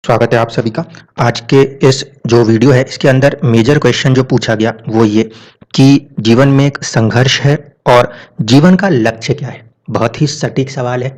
स्वागत है आप सभी का। आज के इस जो वीडियो है इसके अंदर मेजर क्वेश्चन जो पूछा गया वो ये कि जीवन में एक संघर्ष है और जीवन का लक्ष्य क्या है। बहुत ही सटीक सवाल है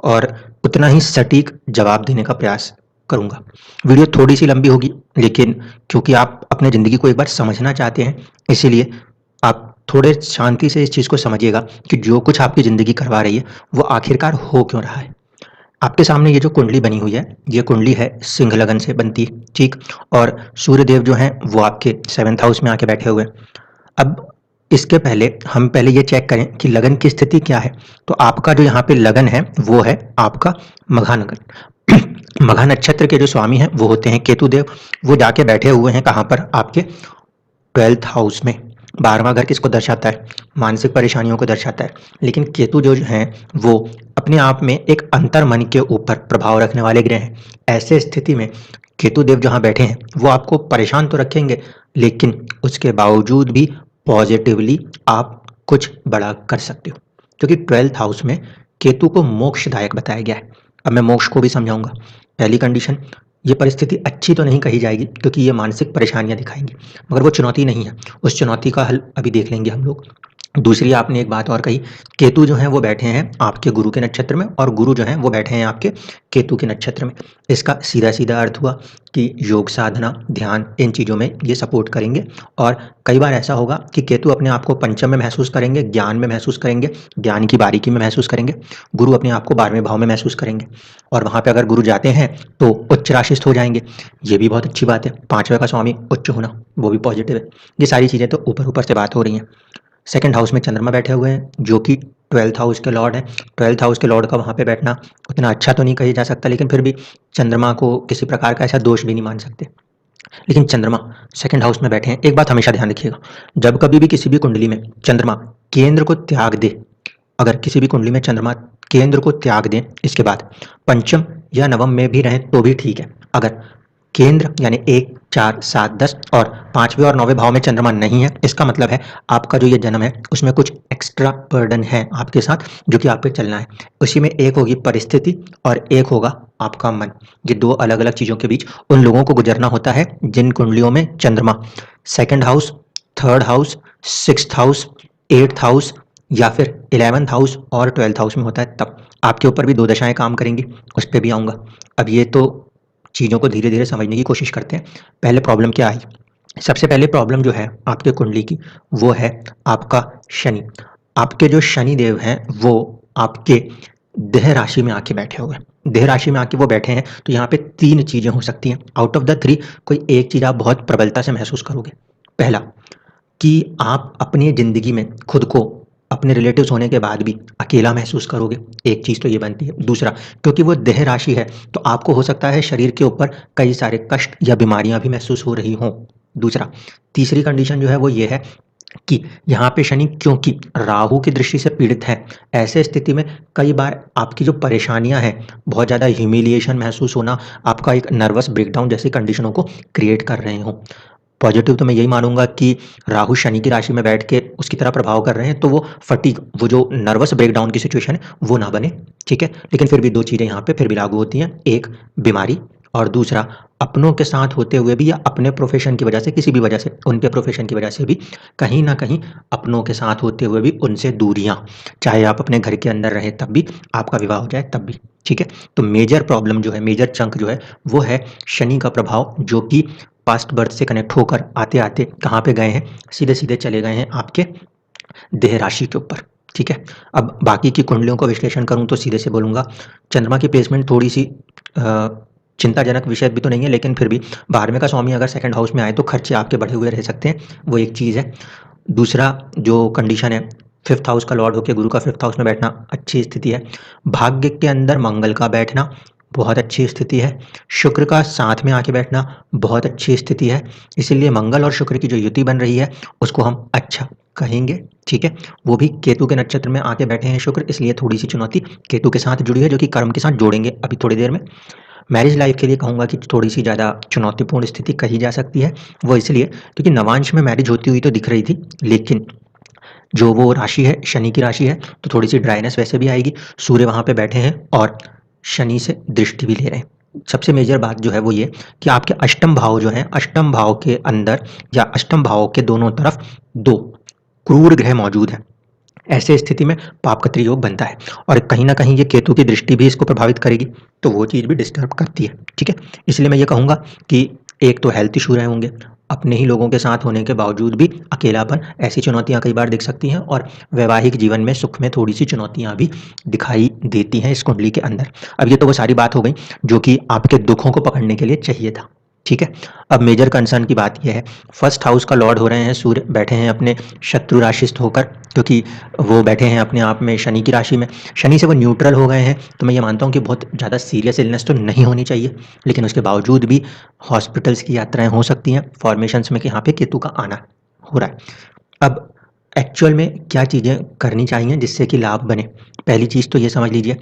और उतना ही सटीक जवाब देने का प्रयास करूंगा। वीडियो थोड़ी सी लंबी होगी लेकिन क्योंकि आप अपने ज़िंदगी को एक बार समझना चाहते हैं इसीलिए आप थोड़े शांति से इस चीज़ को समझिएगा कि जो कुछ आपकी ज़िंदगी करवा रही है वो आखिरकार हो क्यों रहा है। आपके सामने ये जो कुंडली बनी हुई है, ये कुंडली है सिंह लगन से बनती है, ठीक? और सूर्यदेव जो हैं वो आपके 7th हाउस में आके बैठे हुए हैं। अब इसके पहले हम पहले ये चेक करें कि लगन की स्थिति क्या है। तो आपका जो यहाँ पे लगन है वो है आपका मघा लगन। मघा नक्षत्र के जो स्वामी हैं वो होते हैं केतु देव। वो जाके बैठे हुए हैं कहाँ पर? आपके 12th हाउस में। 12वां घर किसको दर्शाता है? मानसिक परेशानियों को दर्शाता है। लेकिन केतु जो हैं वो अपने आप में एक अंतर मन के ऊपर प्रभाव रखने वाले ग्रह हैं। ऐसे स्थिति में केतु देव जहाँ बैठे हैं वो आपको परेशान तो रखेंगे लेकिन उसके बावजूद भी पॉजिटिवली आप कुछ बड़ा कर सकते हो, क्योंकि 12th हाउस में केतु को मोक्षदायक बताया गया है। अब मैं मोक्ष को भी समझाऊंगा। पहली कंडीशन, ये परिस्थिति अच्छी तो नहीं कही जाएगी क्योंकि ये मानसिक परेशानियां दिखाएंगी, मगर वो चुनौती नहीं है। उस चुनौती का हल अभी देख लेंगे हम लोग। दूसरी आपने एक बात और कही, केतु जो हैं वो बैठे हैं आपके गुरु के नक्षत्र में और गुरु जो हैं वो बैठे हैं आपके केतु के नक्षत्र में। इसका सीधा-सीधा अर्थ हुआ कि योग साधना, ध्यान, इन चीज़ों में ये सपोर्ट करेंगे। और कई बार ऐसा होगा कि केतु अपने आप को पंचम में महसूस करेंगे, ज्ञान में महसूस करेंगे, ज्ञान की बारीकी में महसूस करेंगे। गुरु अपने आप को 12वें भाव में महसूस करेंगे और वहाँ पे अगर गुरु जाते हैं तो उच्च राशिस्थ हो जाएंगे। ये भी बहुत अच्छी बात है। 5वें का स्वामी उच्च होना वो भी पॉजिटिव है। ये सारी चीज़ें तो ऊपर-ऊपर से बात हो रही हैं। 2nd हाउस में चंद्रमा बैठे हुए हैं जो कि 12th हाउस के लॉर्ड हैं। 12th हाउस के लॉर्ड का वहाँ पे बैठना उतना अच्छा तो नहीं कहा जा सकता, लेकिन फिर भी चंद्रमा को किसी प्रकार का ऐसा दोष भी नहीं मान सकते। लेकिन चंद्रमा 2nd हाउस में बैठे हैं। एक बात हमेशा ध्यान रखिएगा, जब कभी भी किसी भी कुंडली में चंद्रमा केंद्र को त्याग दे, अगर किसी भी कुंडली में चंद्रमा केंद्र को त्याग दें इसके बाद पंचम या नवम में भी रहें तो भी ठीक है। अगर केंद्र यानी 1, 4, 7, 10 और 5वें और 9वें भाव में चंद्रमा नहीं है, इसका मतलब है आपका जो ये जन्म है उसमें कुछ एक्स्ट्रा बर्डन है आपके साथ जो कि आप पे चलना है। उसी में एक होगी परिस्थिति और एक होगा आपका मन। ये दो अलग अलग चीज़ों के बीच उन लोगों को गुजरना होता है जिन कुंडलियों में चंद्रमा 2nd house, 3rd house, 6th house, 8th house या फिर 11th हाउस और 12th हाउस में होता है। तब आपके ऊपर भी दो दशाएं काम करेंगी, उस पर भी आऊँगा। अब ये तो चीज़ों को धीरे धीरे समझने की कोशिश करते हैं। पहले प्रॉब्लम क्या आई? सबसे पहले प्रॉब्लम जो है आपके कुंडली की वो है आपका शनि। आपके जो शनि देव हैं वो आपके देह राशि में आके बैठे हुए हैं। देह राशि में आके वो बैठे हैं तो यहाँ पे 3 चीज़ें हो सकती हैं। आउट ऑफ द 3 कोई एक चीज़ आप बहुत प्रबलता से महसूस करोगे। पहला कि आप अपनी ज़िंदगी में खुद को अपने रिलेटिव्स होने के बाद भी अकेला महसूस करोगे, एक चीज़ तो ये बनती है। दूसरा, क्योंकि वो देह राशि है तो आपको हो सकता है शरीर के ऊपर कई सारे कष्ट या बीमारियां भी महसूस हो रही हों। दूसरा, तीसरी कंडीशन जो है वो ये है कि यहाँ पे शनि क्योंकि राहु की दृष्टि से पीड़ित है, ऐसे स्थिति में कई बार आपकी जो परेशानियां हैं, बहुत ज़्यादा ह्यूमिलिएशन महसूस होना, आपका एक नर्वस ब्रेकडाउन जैसी कंडीशनों को क्रिएट कर रहे हों। पॉजिटिव तो मैं यही मानूंगा कि राहु शनि की राशि में बैठ के उसकी तरह प्रभाव कर रहे हैं तो वो फटीग, वो जो नर्वस ब्रेकडाउन की सिचुएशन है वो ना बने, ठीक है। लेकिन फिर भी दो चीज़ें यहाँ पे फिर भी लागू होती हैं, एक बीमारी और दूसरा अपनों के साथ होते हुए भी या अपने प्रोफेशन की वजह से, किसी भी वजह से, उनके प्रोफेशन की वजह से भी कहीं ना कहीं अपनों के साथ होते हुए भी उनसे दूरियां, चाहे आप अपने घर के अंदर रहे तब भी, आपका विवाह हो जाए तब भी, ठीक है। तो मेजर प्रॉब्लम जो है, मेजर चंक जो है वो है शनि का प्रभाव, जो कि पास्ट बर्थ से कनेक्ट होकर आते आते कहाँ पे गए हैं? सीधे सीधे चले गए हैं आपके देह राशि के ऊपर, ठीक है। अब बाकी की कुंडलियों का विश्लेषण करूं तो सीधे से बोलूंगा चंद्रमा की प्लेसमेंट थोड़ी सी चिंताजनक विषय भी तो नहीं है, लेकिन फिर भी 12वें का स्वामी अगर 2nd हाउस में आए तो खर्चे आपके बढ़े हुए रह सकते हैं, वो एक चीज़ है। दूसरा जो कंडीशन है, 5th हाउस का लॉर्ड होकर गुरु का 5th हाउस में बैठना अच्छी स्थिति है। भाग्य के अंदर मंगल का बैठना बहुत अच्छी स्थिति है। शुक्र का साथ में आके बैठना बहुत अच्छी स्थिति है। इसीलिए मंगल और शुक्र की जो युति बन रही है उसको हम अच्छा कहेंगे, ठीक है। वो भी केतु के नक्षत्र में आके बैठे हैं शुक्र, इसलिए थोड़ी सी चुनौती केतु के साथ जुड़ी है जो कि कर्म के साथ जोड़ेंगे अभी थोड़ी देर में। मैरिज लाइफ के लिए कहूँगा कि थोड़ी सी ज़्यादा चुनौतीपूर्ण स्थिति कही जा सकती है। वो इसलिए क्योंकि नवांश में मैरिज होती हुई तो दिख रही थी, लेकिन जो वो राशि है शनि की राशि है तो थोड़ी सी ड्राइनेस वैसे भी आएगी। सूर्य वहाँ पे बैठे हैं और शनि से दृष्टि भी ले रहे हैं, सबसे मेजर बात जो है वो ये कि आपके अष्टम भाव जो हैं, अष्टम भाव के अंदर या अष्टम भाव के दोनों तरफ 2 क्रूर ग्रह मौजूद हैं। ऐसे स्थिति में पाप का त्रियोग बनता है और कहीं न कहीं ये केतु की दृष्टि भी इसको प्रभावित करेगी, तो वो चीज़ भी डिस्टर्ब करती है, ठीक है? इसलिए मैं ये कहूँगा कि एक तो हेल्थ इश्यू रहे होंगे, अपने ही लोगों के साथ होने के बावजूद भी अकेलापन, ऐसी चुनौतियाँ कई बार दिख सकती हैं और वैवाहिक जीवन में सुख में थोड़ी-सी चुनौतियाँ भी दिखाई देती हैं इस कुंडली के अंदर। अब ये तो वो सारी बात हो गई जो कि आपके दुखों को पकड़ने के लिए चाहिए था, ठीक है? अब मेजर कंसर्न की बात ये है, फर्स्ट हाउस का लॉर्ड हो रहे हैं सूर्य, बैठे हैं अपने शत्रु राशिस्थ होकर, क्योंकि वो बैठे हैं अपने आप में शनि की राशि में। शनि से वो न्यूट्रल हो गए हैं, तो मैं ये मानता हूँ कि बहुत ज़्यादा सीरियस इलनेस तो नहीं होनी चाहिए, लेकिन उसके बावजूद भी हॉस्पिटल्स की यात्राएँ हो सकती हैं फॉर्मेशंस में कि यहाँ पे केतु का आना हो रहा है। अब एक्चुअल में क्या चीज़ें करनी चाहिए जिससे कि लाभ बने? पहली चीज़ तो ये समझ लीजिए,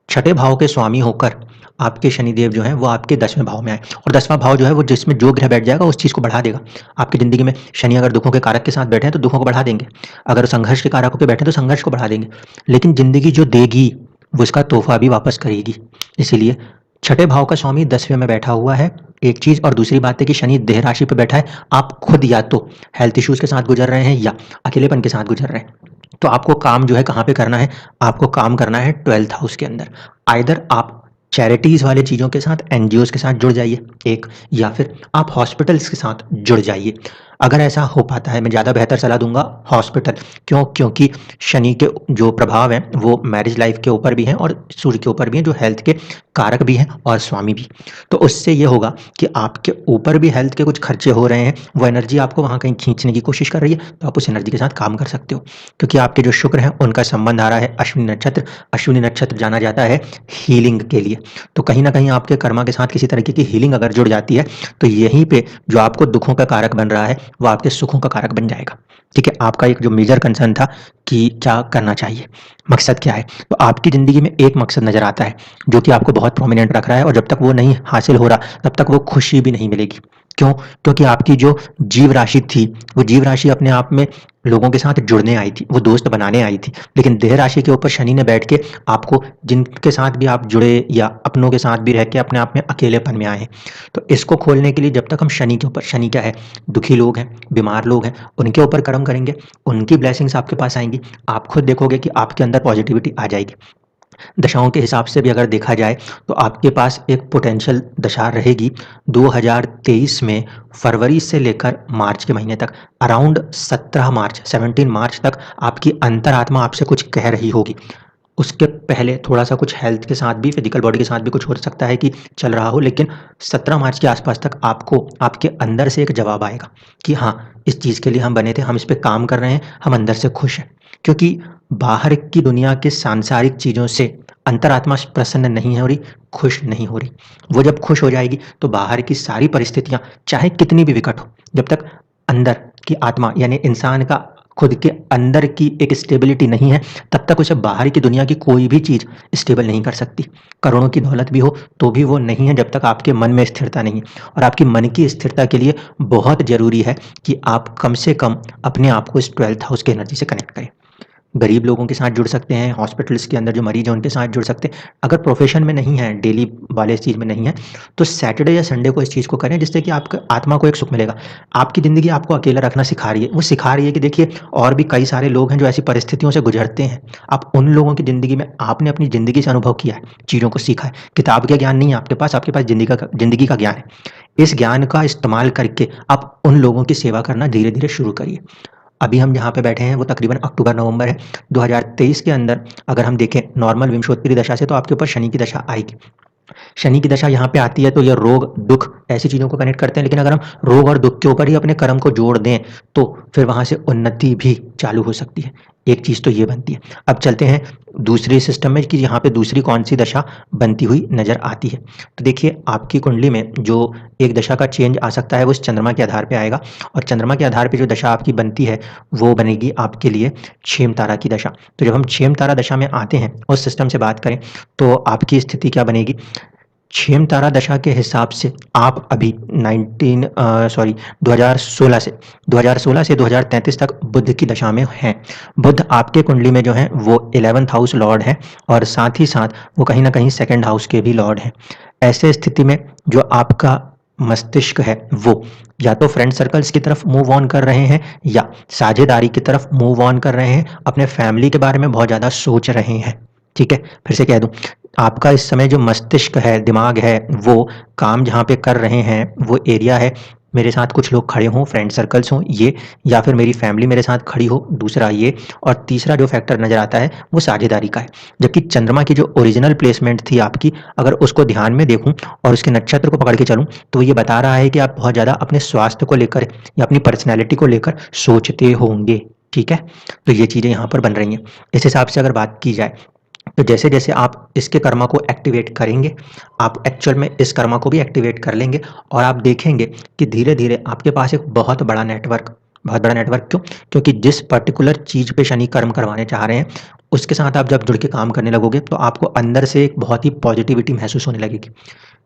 छठे भाव के स्वामी होकर आपके शनिदेव जो हैं वो आपके 10वें भाव में आए और 10वां भाव जो है वो जिसमें जो ग्रह बैठ जाएगा उस चीज़ को बढ़ा देगा। आपकी ज़िंदगी में शनि अगर दुखों के कारक के साथ बैठे हैं तो दुखों को बढ़ा देंगे, अगर संघर्ष के कारक होके बैठे हैं तो संघर्ष को बढ़ा देंगे, लेकिन ज़िंदगी जो देगी वो उसका तोहफ़ा भी वापस करेगी। इसीलिए छठे भाव का स्वामी 10वें में बैठा हुआ है, एक चीज़, और दूसरी बात है कि शनि देह राशि पे बैठा है। आप खुद या तो हेल्थ इश्यूज़ के साथ गुज़र रहे हैं या अकेलेपन के साथ गुज़र रहे हैं, तो आपको काम जो है कहाँ पे करना है? आपको काम करना है 12th हाउस के अंदर। आइदर आप चैरिटीज़ वाले चीज़ों के साथ, एनजीओज़ के साथ जुड़ जाइए एक, या फिर आप हॉस्पिटल्स के साथ जुड़ जाइए। अगर ऐसा हो पाता है, मैं ज़्यादा बेहतर सलाह दूँगा हॉस्पिटल। क्यों? क्योंकि शनि के जो प्रभाव हैं वो मैरिज लाइफ़ के ऊपर भी हैं और सूर्य के ऊपर भी हैं, जो हेल्थ के कारक भी हैं और स्वामी भी। तो उससे ये होगा कि आपके ऊपर भी हेल्थ के कुछ खर्चे हो रहे हैं, वो एनर्जी आपको वहाँ कहीं खींचने की कोशिश कर रही है, तो आप उस एनर्जी के साथ काम कर सकते हो। क्योंकि आपके जो शुक्र हैं उनका संबंध आ रहा है अश्विनी नक्षत्र। अश्विनी नक्षत्र जाना जाता है हीलिंग के लिए, तो कहीं न कहीं आपके कर्मा के साथ किसी तरीके की हीलिंग अगर जुड़ जाती है, तो यहीं पे जो आपको दुखों का कारक बन रहा है, वो आपके सुखों का कारक बन जाएगा। ठीक है? आपका एक जो मेजर कंसर्न था कि क्या करना चाहिए, मकसद क्या है? तो आपकी ज़िंदगी में एक मकसद नज़र आता है, जो कि आपको बहुत प्रोमिनेंट रख रहा है और जब तक वो नहीं हासिल हो रहा, तब तक वो खुशी भी नहीं मिलेगी। क्यों? क्योंकि आपकी जो जीव राशि थी, वो जीव राशि अपने आप में लोगों के साथ जुड़ने आई थी, वो दोस्त बनाने आई थी। लेकिन देह राशि के ऊपर शनि ने बैठ के आपको, जिनके साथ भी आप जुड़े या अपनों के साथ भी रह के अपने आप में अकेलेपन में आए हैं। तो इसको खोलने के लिए जब तक हम शनि के ऊपर, शनि क्या है? दुखी लोग हैं, बीमार लोग हैं, उनके ऊपर कर्म करेंगे, उनकी ब्लेसिंग्स आपके पास आएँगी। आप खुद देखोगे कि आपके अंदर पॉजिटिविटी आ जाएगी। दशाओं के हिसाब से भी अगर देखा जाए तो आपके पास एक पोटेंशियल दशा रहेगी 2023 में, फरवरी से लेकर मार्च के महीने तक, अराउंड 17 मार्च, 17 मार्च तक आपकी अंतरात्मा आपसे कुछ कह रही होगी। उसके पहले थोड़ा-सा कुछ हेल्थ के साथ भी, फिजिकल बॉडी के साथ भी कुछ हो सकता है कि चल रहा हो, लेकिन 17 मार्च के आसपास तक आपको आपके अंदर से एक जवाब आएगा कि हाँ, इस चीज़ के लिए हम बने थे, हम इस पे काम कर रहे हैं, हम अंदर से खुश हैं। क्योंकि बाहर की दुनिया के सांसारिक चीज़ों से अंतरात्मा प्रसन्न नहीं हो रही, खुश नहीं हो रही। वो जब खुश हो जाएगी तो बाहर की सारी परिस्थितियाँ चाहे कितनी भी विकट हो, जब तक अंदर की आत्मा यानी इंसान का खुद के अंदर की एक स्टेबिलिटी नहीं है, तब तक उसे बाहर की दुनिया की कोई भी चीज़ स्टेबल नहीं कर सकती। करोड़ों की दौलत भी हो तो भी वो नहीं है जब तक आपके मन में स्थिरता नहीं है, और आपकी मन की स्थिरता के लिए बहुत ज़रूरी है कि आप कम से कम अपने आप को इस 12th हाउस की एनर्जी से कनेक्ट करें। गरीब लोगों के साथ जुड़ सकते हैं, हॉस्पिटल्स के अंदर जो मरीज़ हैं उनके साथ जुड़ सकते हैं। अगर प्रोफ़ेशन में नहीं है, डेली वाले इस चीज़ में नहीं है, तो सैटरडे या संडे को इस चीज़ को करें जिससे कि आपका आत्मा को एक सुख मिलेगा। आपकी ज़िंदगी आपको अकेला रखना सिखा रही है। वो सिखा रही है कि देखिए और भी कई सारे लोग हैं जो ऐसी परिस्थितियों से गुज़रते हैं। आप उन लोगों की ज़िंदगी में, आपने अपनी ज़िंदगी से अनुभव किया है, चीज़ों को सीखा है। किताब का ज्ञान नहीं है आपके पास ज़िंदगी का ज्ञान है। इस ज्ञान का इस्तेमाल करके आप उन लोगों की सेवा करना धीरे-धीरे शुरू करिए। अभी हम जहाँ पे बैठे हैं वो तकरीबन अक्टूबर-नवंबर है। 2023 के अंदर अगर हम देखें नॉर्मल विंशोत्तरी दशा से, तो आपके ऊपर शनि की दशा आएगी। शनि की दशा यहाँ पे आती है तो ये रोग, दुःख ऐसी चीज़ों को कनेक्ट करते हैं, लेकिन अगर हम रोग और दुःख के ऊपर ही अपने कर्म को जोड़ दें, तो फिर वहाँ से उन्नति भी चालू हो सकती है। एक चीज़ तो ये बनती है। अब चलते हैं दूसरे सिस्टम में कि यहाँ पे दूसरी कौन-सी दशा बनती हुई नज़र आती है। तो देखिए आपकी कुंडली में जो एक दशा का चेंज आ सकता है वो इस चंद्रमा के आधार पे आएगा, और चंद्रमा के आधार पे जो दशा आपकी बनती है वो बनेगी आपके लिए क्षेम तारा की दशा। तो जब हम क्षेम तारा दशा में आते हैं, उस सिस्टम से बात करें, तो आपकी स्थिति क्या बनेगी? क्षेम तारा दशा के हिसाब से आप अभी 2016 से 2033 तक बुध की दशा में हैं। बुध आपके कुंडली में जो है वो 11th हाउस लॉर्ड है और साथ ही साथ वो कहीं न कहीं 2nd हाउस के भी लॉर्ड हैं। ऐसे स्थिति में जो आपका मस्तिष्क है वो या तो फ्रेंड सर्कल्स की तरफ मूव ऑन कर रहे हैं या साझेदारी की तरफ मूव ऑन कर रहे हैं, अपने फैमिली के बारे में बहुत ज़्यादा सोच रहे हैं। ठीक है, फिर से कह दूं, आपका इस समय जो मस्तिष्क है, दिमाग है, वो काम जहाँ पे कर रहे हैं वो एरिया है मेरे साथ कुछ लोग खड़े हों, फ्रेंड सर्कल्स हों ये, या फिर मेरी फैमिली मेरे साथ खड़ी हो, दूसरा ये, और तीसरा जो फैक्टर नज़र आता है वो साझेदारी का है। जबकि चंद्रमा की जो ओरिजिनल प्लेसमेंट थी आपकी, अगर उसको ध्यान में देखूं और उसके नक्षत्र को पकड़ के चलूं तो ये बता रहा है कि आप बहुत ज़्यादा अपने स्वास्थ्य को लेकर या अपनी पर्सनैलिटी को लेकर सोचते होंगे। ठीक है, तो ये चीज़ें यहाँ पर बन रही हैं। इस हिसाब से अगर बात की जाए तो जैसे जैसे आप इसके कर्मा को एक्टिवेट करेंगे, आप एक्चुअल में इस कर्मा को भी एक्टिवेट कर लेंगे और आप देखेंगे कि धीरे धीरे आपके पास एक बहुत बड़ा नेटवर्क, बहुत बड़ा नेटवर्क क्यों, क्योंकि जिस पर्टिकुलर चीज़ पे शनि कर्म करवाने चाह रहे हैं उसके साथ आप जब जुड़ के काम करने लगोगे तो आपको अंदर से एक बहुत ही पॉजिटिविटी महसूस होने लगेगी।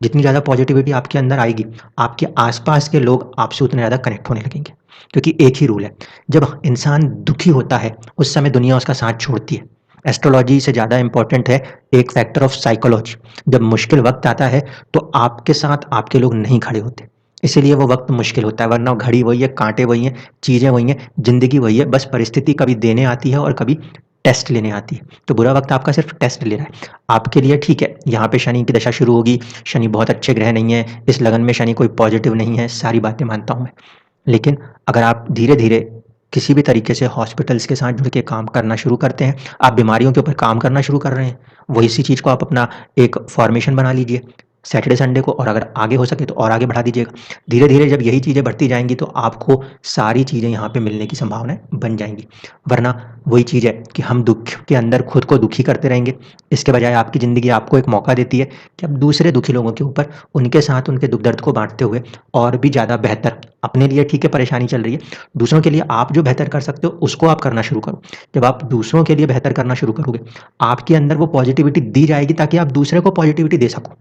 जितनी ज़्यादा पॉजिटिविटी आपके अंदर आएगी, आपके आसपास के लोग आपसे उतने ज़्यादा कनेक्ट होने लगेंगे। क्योंकि एक ही रूल है, जब इंसान दुखी होता है उस समय दुनिया उसका साथ छोड़ती है। एस्ट्रोलॉजी से ज़्यादा इंपॉर्टेंट है एक फैक्टर ऑफ साइकोलॉजी। जब मुश्किल वक्त आता है तो आपके साथ आपके लोग नहीं खड़े होते, इसीलिए वो वक्त मुश्किल होता है, वरना घड़ी वही है, कांटे वही हैं, चीज़ें वही हैं, ज़िंदगी वही है, बस परिस्थिति कभी देने आती है और कभी टेस्ट लेने आती है। तो बुरा वक्त आपका सिर्फ टेस्ट ले रहा है आपके लिए। ठीक है, यहाँ पे शनि की दशा शुरू होगी, शनि बहुत अच्छे ग्रह नहीं है, इस लगन में शनि कोई पॉजिटिव नहीं है, सारी बातें मानता हूँ मैं। लेकिन अगर आप धीरे धीरे किसी भी तरीके से हॉस्पिटल्स के साथ जुड़ के काम करना शुरू करते हैं, आप बीमारियों के ऊपर काम करना शुरू कर रहे हैं, वही इसी चीज़ को आप अपना एक फॉर्मेशन बना लीजिए सैटरडे संडे को, और अगर आगे हो सके तो और आगे बढ़ा दीजिएगा। धीरे धीरे जब यही चीज़ें बढ़ती जाएंगी तो आपको सारी चीज़ें यहाँ पे मिलने की संभावनाएं बन जाएंगी। वरना वही चीज़ है कि हम दुख के अंदर खुद को दुखी करते रहेंगे, इसके बजाय आपकी ज़िंदगी आपको एक मौका देती है कि आप दूसरे दुखी लोगों के ऊपर उनके साथ उनके दुख दर्द को बांटते हुए और भी ज़्यादा बेहतर, अपने लिए ठीक है परेशानी चल रही है, दूसरों के लिए आप जो बेहतर कर सकते हो उसको आप करना शुरू करो। जब आप दूसरों के लिए बेहतर करना शुरू करोगे, आपके अंदर वो पॉजिटिविटी दी जाएगी ताकि आप दूसरे को पॉजिटिविटी दे सको।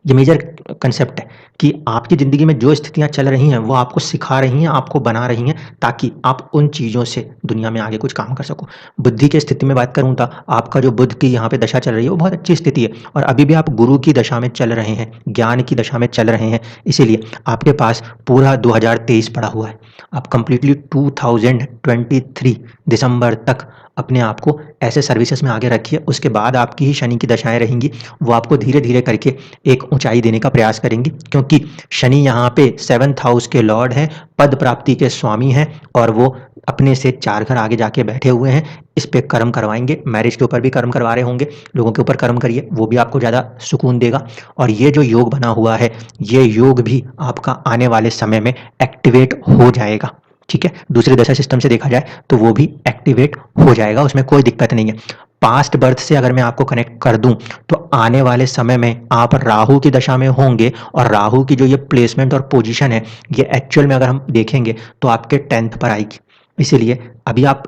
ये मेजर कंसेप्ट है कि आपकी ज़िंदगी में जो स्थितियाँ चल रही हैं वो आपको सिखा रही हैं, आपको बना रही हैं ताकि आप उन चीज़ों से दुनिया में आगे कुछ काम कर सको। बुद्धि की स्थिति में बात करूँ तो आपका जो बुध की यहाँ पे दशा चल रही है वो बहुत अच्छी स्थिति है और अभी भी आप गुरु की दशा में चल रहे हैं, ज्ञान की दशा में चल रहे हैं, इसीलिए आपके पास पूरा 2023 पड़ा हुआ है। आप कंप्लीटली 2023 दिसंबर तक अपने आप को ऐसे सर्विसेज में आगे रखिए, उसके बाद आपकी ही शनि की दशाएँ रहेंगी, वो आपको धीरे धीरे करके एक ऊंचाई देने का प्रयास करेंगी, क्योंकि शनि यहाँ पे 7th हाउस के लॉर्ड हैं, पद प्राप्ति के स्वामी हैं और वो अपने से 4 घर आगे जाके बैठे हुए हैं। इस पे कर्म करवाएंगे, मैरिज के ऊपर भी कर्म करवा रहे होंगे, लोगों के ऊपर कर्म करिए, वो भी आपको ज़्यादा सुकून देगा। और ये जो योग बना हुआ है, ये योग भी आपका आने वाले समय में एक्टिवेट हो जाएगा। ठीक है, दूसरे दशा सिस्टम से देखा जाए तो वो भी एक्टिवेट हो जाएगा, उसमें कोई दिक्कत नहीं है। पास्ट बर्थ से अगर मैं आपको कनेक्ट कर दूं तो आने वाले समय में आप राहु की दशा में होंगे और राहु की जो ये प्लेसमेंट और पोजीशन है ये एक्चुअल में अगर हम देखेंगे तो आपके 10th पर आएगी। इसीलिए अभी आप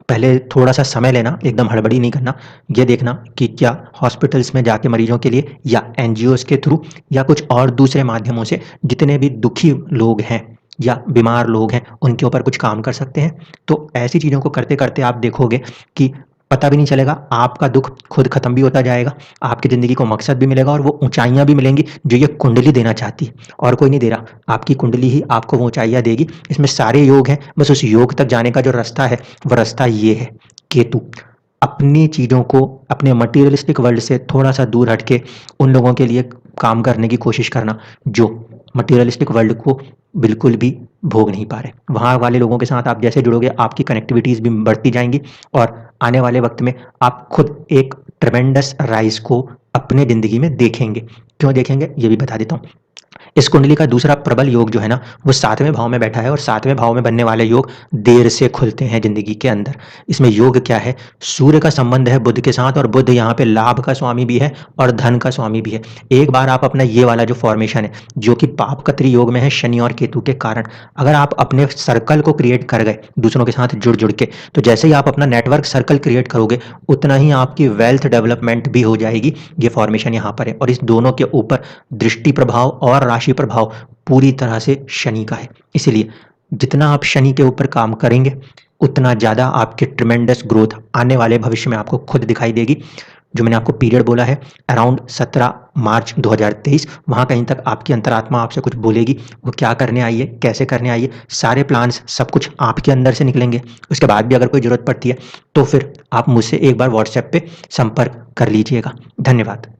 पहले थोड़ा सा समय लेना, एकदम हड़बड़ी नहीं करना, ये देखना कि क्या हॉस्पिटल्स में जाके मरीजों के लिए या एनजीओज के थ्रू या कुछ और दूसरे माध्यमों से जितने भी दुखी लोग हैं या बीमार लोग हैं उनके ऊपर कुछ काम कर सकते हैं। तो ऐसी चीज़ों को करते करते आप देखोगे कि पता भी नहीं चलेगा, आपका दुख खुद खत्म भी होता जाएगा, आपकी ज़िंदगी को मकसद भी मिलेगा और वो ऊंचाइयां भी मिलेंगी जो ये कुंडली देना चाहती है, और कोई नहीं दे रहा, आपकी कुंडली ही आपको वो ऊंचाइयां देगी। इसमें सारे योग हैं, बस उस योग तक जाने का जो रास्ता है वो रास्ता ये है। केतु, अपनी चीज़ों को अपने मटीरियलिस्टिक वर्ल्ड से थोड़ा सा दूर हटके उन लोगों के लिए काम करने की कोशिश करना जो मटीरियलिस्टिक वर्ल्ड को बिल्कुल भी भोग नहीं पा रहे। वहाँ वाले लोगों के साथ आप जैसे जुड़ोगे आपकी कनेक्टिविटीज़ भी बढ़ती जाएंगी और आने वाले वक्त में आप खुद एक ट्रेमेंडस राइज को अपने ज़िंदगी में देखेंगे। क्यों देखेंगे ये भी बता देता हूँ। इस कुंडली का दूसरा प्रबल योग जो है ना वो 7वें भाव में बैठा है और 7वें भाव में बनने वाले योग देर से खुलते हैं जिंदगी के अंदर। इसमें योग क्या है, सूर्य का संबंध है बुध के साथ और बुध यहाँ पे लाभ का स्वामी भी है और धन का स्वामी भी है। एक बार आप अपना ये वाला जो फॉर्मेशन है जो कि पाप कत्री योग में है शनि और केतु के कारण, अगर आप अपने सर्कल को क्रिएट कर गए दूसरों के साथ जुड़ जुड़ के, तो जैसे ही आप अपना नेटवर्क सर्कल क्रिएट करोगे उतना ही आपकी वेल्थ डेवलपमेंट भी हो जाएगी। ये फॉर्मेशन यहाँ पर है और इस दोनों के ऊपर दृष्टि प्रभाव और राशि प्रभाव पूरी तरह से शनि का है। इसलिए जितना आप शनि के ऊपर काम करेंगे उतना ज़्यादा आपके ट्रिमेंडस ग्रोथ आने वाले भविष्य में आपको खुद दिखाई देगी। जो मैंने आपको पीरियड बोला है अराउंड 17 मार्च 2023, वहाँ कहीं तक आपकी अंतरात्मा आपसे कुछ बोलेगी। वो क्या करने आई है, कैसे करने आई है, सारे प्लान्स सब कुछ आपके अंदर से निकलेंगे। उसके बाद भी अगर कोई ज़रूरत पड़ती है तो फिर आप मुझसे एक बार व्हाट्सएप पे संपर्क कर लीजिएगा। धन्यवाद।